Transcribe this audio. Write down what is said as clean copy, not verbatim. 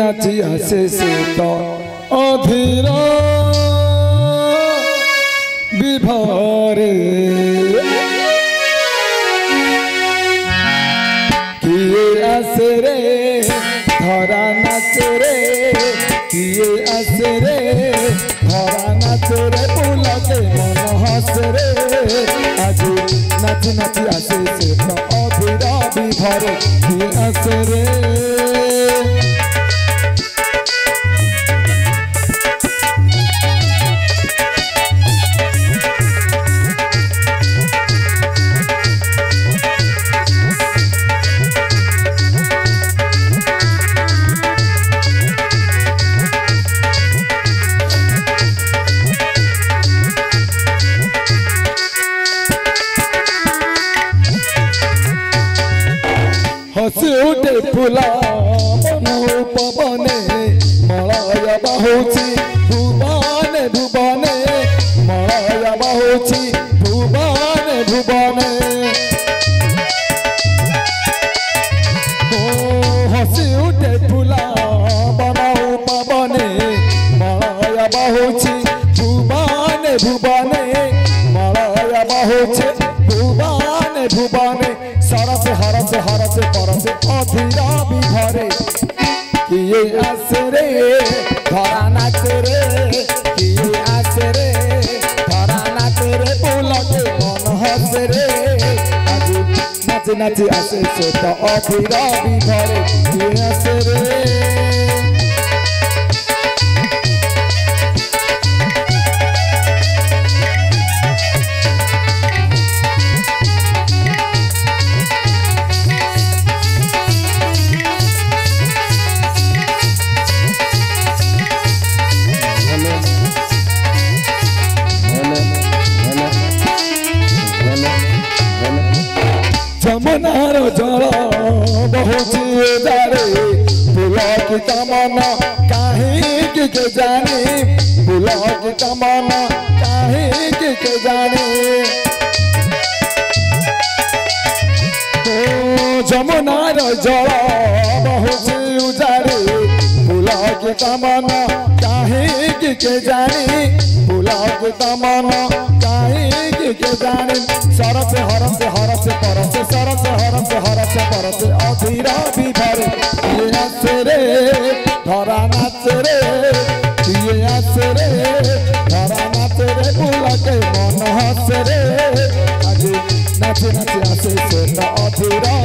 नाची आसे से तो अधीर विभोरे किए आसे रे धरा नाच रे किए आसे रे धरा नाच रे पुलके मन हस रे आज नाची नाची आसे से तो अधीर विभोरे किए आसे रे हसी उठे फुला मन पवने मलय बहुची भुवने भुवने मलय बहुची भुवने भुवने हसी उठे फुला मन पवने मलय बहुची भुवने भुवने मलय बहुची भुवने भुवने सरस हरस हरस परस अधीरा विभरे किए आसे रे धरा नाच रे किए आसे रे धरा नाच रे पुलके मन हस रे आज नाच नाच आसे से तो अधीरा विभरे किए आसे रे जमुनार जल बहुची जारे पुलक तमना कहीं के जाने पुलक तमना कहीं के जाने जमुनार जल बहुची जारे पुलक तमना कहीं के जाने पुलक तमना कहीं के जाने सरस हरस हरस परस सरस हरस हरस परस अधीरा विभरे किए आसे रे धरा नाच रे किए आसे रे धरा नाच रे पुलके मन हस रे आज नाच नाच आसे से अधीरा